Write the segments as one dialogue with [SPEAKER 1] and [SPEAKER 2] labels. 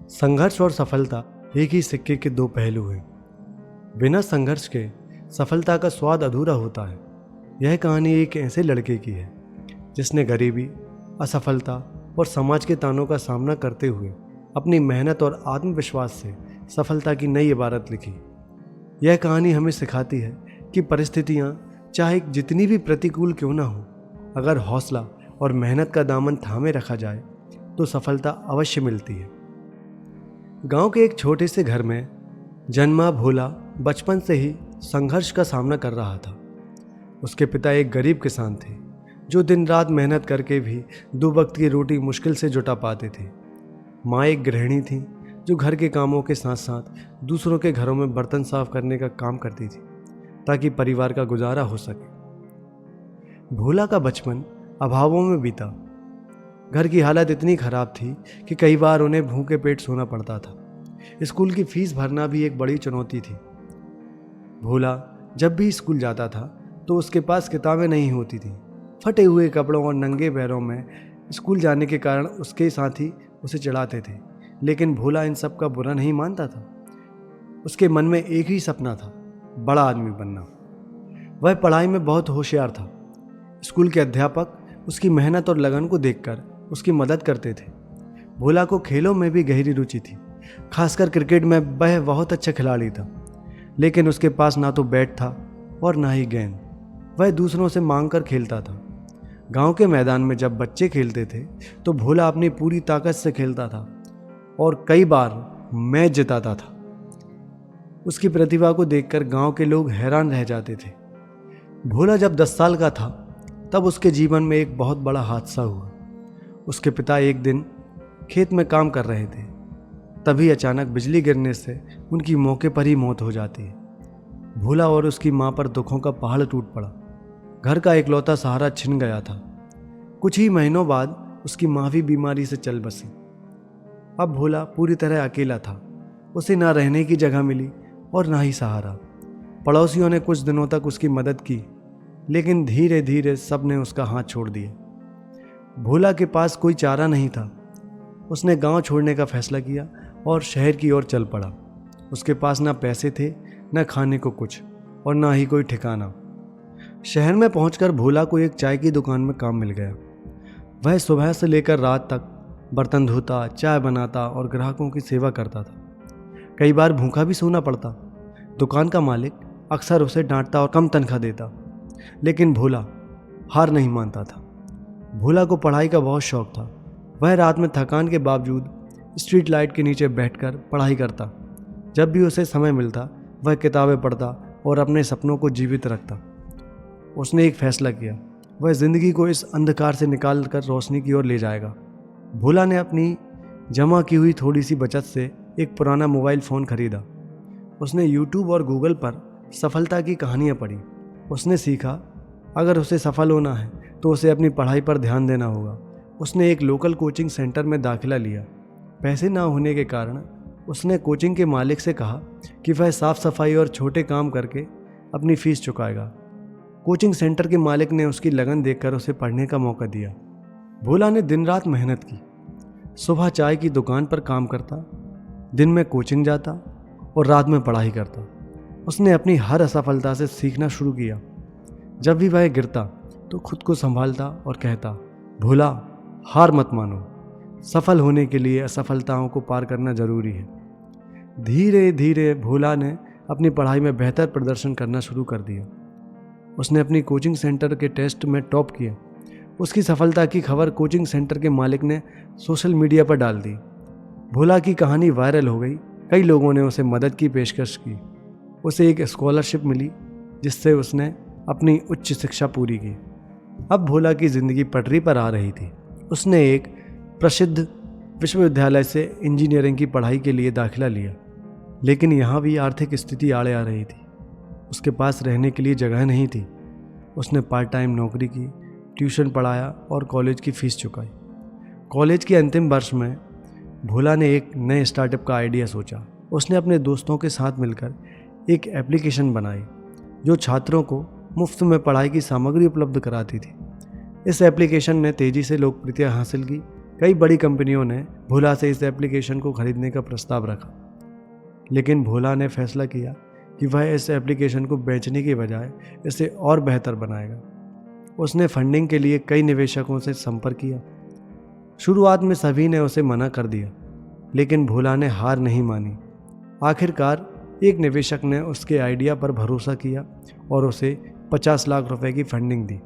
[SPEAKER 1] संघर्ष और सफलता एक ही सिक्के के दो पहलू हैं। बिना संघर्ष के सफलता का स्वाद अधूरा होता है। यह कहानी एक ऐसे लड़के की है जिसने गरीबी, असफलता और समाज के तानों का सामना करते हुए अपनी मेहनत और आत्मविश्वास से सफलता की नई इबारत लिखी। यह कहानी हमें सिखाती है कि परिस्थितियाँ चाहे जितनी भी प्रतिकूल क्यों ना हो, अगर हौसला और मेहनत का दामन थामे रखा जाए तो सफलता अवश्य मिलती है। गांव के एक छोटे से घर में जन्मा भोला बचपन से ही संघर्ष का सामना कर रहा था। उसके पिता एक गरीब किसान थे जो दिन रात मेहनत करके भी 2 वक्त की रोटी मुश्किल से जुटा पाते थे। माँ एक गृहिणी थी जो घर के कामों के साथ साथ दूसरों के घरों में बर्तन साफ करने का काम करती थी ताकि परिवार का गुजारा हो सके। भोला का बचपन अभावों में बीता। घर की हालत इतनी खराब थी कि कई बार उन्हें भूखे पेट सोना पड़ता था। स्कूल की फीस भरना भी एक बड़ी चुनौती थी। भोला जब भी स्कूल जाता था तो उसके पास किताबें नहीं होती थी। फटे हुए कपड़ों और नंगे पैरों में स्कूल जाने के कारण उसके साथी उसे चिढ़ाते थे, लेकिन भोला इन सब का बुरा नहीं मानता था। उसके मन में एक ही सपना था, बड़ा आदमी बनना। वह पढ़ाई में बहुत होशियार था। स्कूल के अध्यापक उसकी मेहनत और लगन को देखकर उसकी मदद करते थे। भोला को खेलों में भी गहरी रुचि थी, खासकर क्रिकेट में वह बहुत अच्छा खिलाड़ी था, लेकिन उसके पास ना तो बैट था और ना ही गेंद। वह दूसरों से मांग कर खेलता था। गांव के मैदान में जब बच्चे खेलते थे तो भोला अपनी पूरी ताकत से खेलता था और कई बार मैच जिताता था। उसकी प्रतिभा को देखकर गांव के लोग हैरान रह जाते थे। भोला जब 10 साल का था तब उसके जीवन में एक बहुत बड़ा हादसा हुआ। उसके पिता एक दिन खेत में काम कर रहे थे, तभी अचानक बिजली गिरने से उनकी मौके पर ही मौत हो जाती है। भोला और उसकी मां पर दुखों का पहाड़ टूट पड़ा। घर का इकलौता सहारा छिन गया था। कुछ ही महीनों बाद उसकी मां भी बीमारी से चल बसी। अब भोला पूरी तरह अकेला था। उसे ना रहने की जगह मिली और ना ही सहारा। पड़ोसियों ने कुछ दिनों तक उसकी मदद की, लेकिन धीरे धीरे सब ने उसका हाथ छोड़ दिया। भोला के पास कोई चारा नहीं था। उसने गांव छोड़ने का फैसला किया और शहर की ओर चल पड़ा। उसके पास ना पैसे थे, ना खाने को कुछ और ना ही कोई ठिकाना। शहर में पहुंचकर भोला को एक चाय की दुकान में काम मिल गया। वह सुबह से लेकर रात तक बर्तन धोता, चाय बनाता और ग्राहकों की सेवा करता था। कई बार भूखा भी सोना पड़ता। दुकान का मालिक अक्सर उसे डांटता और कम तनख्वाह देता, लेकिन भोला हार नहीं मानता था। भोला को पढ़ाई का बहुत शौक था। वह रात में थकान के बावजूद स्ट्रीट लाइट के नीचे बैठकर पढ़ाई करता। जब भी उसे समय मिलता वह किताबें पढ़ता और अपने सपनों को जीवित रखता। उसने एक फैसला किया, वह ज़िंदगी को इस अंधकार से निकाल कर रोशनी की ओर ले जाएगा। भोला ने अपनी जमा की हुई थोड़ी सी बचत से एक पुराना मोबाइल फ़ोन खरीदा। उसने यूट्यूब और गूगल पर सफलता की कहानियाँ पढ़ी। उसने सीखा अगर उसे सफल होना है तो उसे अपनी पढ़ाई पर ध्यान देना होगा। उसने एक लोकल कोचिंग सेंटर में दाखिला लिया। पैसे ना होने के कारण उसने कोचिंग के मालिक से कहा कि वह साफ सफाई और छोटे काम करके अपनी फीस चुकाएगा। कोचिंग सेंटर के मालिक ने उसकी लगन देखकर उसे पढ़ने का मौका दिया। भोला ने दिन रात मेहनत की। सुबह चाय की दुकान पर काम करता, दिन में कोचिंग जाता और रात में पढ़ाई करता। उसने अपनी हर असफलता से सीखना शुरू किया। जब भी वह गिरता तो खुद को संभालता और कहता, भोला हार मत मानो, सफल होने के लिए असफलताओं को पार करना जरूरी है। धीरे धीरे भोला ने अपनी पढ़ाई में बेहतर प्रदर्शन करना शुरू कर दिया। उसने अपनी कोचिंग सेंटर के टेस्ट में टॉप किया। उसकी सफलता की खबर कोचिंग सेंटर के मालिक ने सोशल मीडिया पर डाल दी। भोला की कहानी वायरल हो गई। कई लोगों ने उसे मदद की पेशकश की। उसे एक स्कॉलरशिप मिली जिससे उसने अपनी उच्च शिक्षा पूरी की। अब भोला की ज़िंदगी पटरी पर आ रही थी। उसने एक प्रसिद्ध विश्वविद्यालय से इंजीनियरिंग की पढ़ाई के लिए दाखिला लिया, लेकिन यहाँ भी आर्थिक स्थिति आड़े आ रही थी। उसके पास रहने के लिए जगह नहीं थी। उसने पार्ट टाइम नौकरी की, ट्यूशन पढ़ाया और कॉलेज की फ़ीस चुकाई। कॉलेज के अंतिम वर्ष में भोला ने एक नए स्टार्टअप का आइडिया सोचा। उसने अपने दोस्तों के साथ मिलकर एक एप्लीकेशन बनाई जो छात्रों को मुफ्त में पढ़ाई की सामग्री उपलब्ध कराती थी। इस एप्लीकेशन ने तेज़ी से लोकप्रियता हासिल की कई बड़ी कंपनियों ने भोला से इस एप्लीकेशन को खरीदने का प्रस्ताव रखा, लेकिन भोला ने फैसला किया कि वह इस एप्लीकेशन को बेचने की बजाय इसे और बेहतर बनाएगा। उसने फंडिंग के लिए कई निवेशकों से संपर्क किया। शुरुआत में सभी ने उसे मना कर दिया, लेकिन भोला ने हार नहीं मानी। आखिरकार एक निवेशक ने उसके आइडिया पर भरोसा किया और उसे 50 लाख रुपए की फंडिंग दी।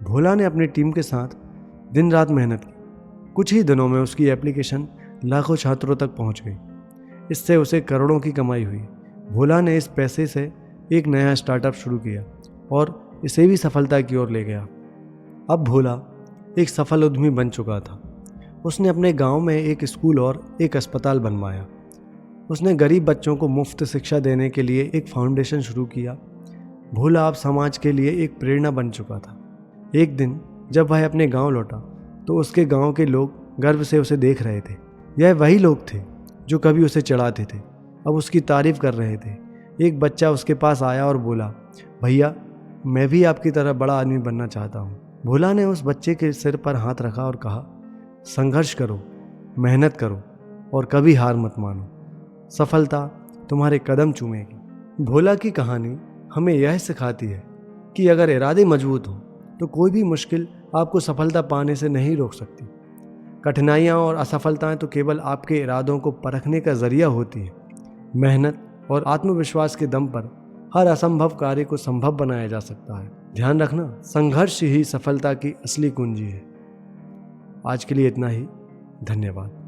[SPEAKER 1] भोला ने अपनी टीम के साथ दिन रात मेहनत की। कुछ ही दिनों में उसकी एप्लीकेशन लाखों छात्रों तक पहुंच गई। इससे उसे करोड़ों की कमाई हुई। भोला ने इस पैसे से एक नया स्टार्टअप शुरू किया और इसे भी सफलता की ओर ले गया। अब भोला एक सफल उद्यमी बन चुका था। उसने अपने गांव में एक स्कूल और एक अस्पताल बनवाया। उसने गरीब बच्चों को मुफ्त शिक्षा देने के लिए एक फाउंडेशन शुरू किया। भोला अब समाज के लिए एक प्रेरणा बन चुका था। एक दिन जब वह अपने गांव लौटा तो उसके गांव के लोग गर्व से उसे देख रहे थे। यह वही लोग थे जो कभी उसे चिढ़ाते थे, अब उसकी तारीफ कर रहे थे। एक बच्चा उसके पास आया और बोला, भैया मैं भी आपकी तरह बड़ा आदमी बनना चाहता हूँ। भोला ने उस बच्चे के सिर पर हाथ रखा और कहा, संघर्ष करो, मेहनत करो और कभी हार मत मानो। सफलता तुम्हारे कदम चूमेगी। भोला की कहानी हमें यह सिखाती है कि अगर इरादे मजबूत हों तो कोई भी मुश्किल आपको सफलता पाने से नहीं रोक सकती। कठिनाइयाँ और असफलताएं तो केवल आपके इरादों को परखने का जरिया होती है। मेहनत और आत्मविश्वास के दम पर हर असंभव कार्य को संभव बनाया जा सकता है। ध्यान रखना, संघर्ष ही सफलता की असली कुंजी है। आज के लिए इतना ही। धन्यवाद।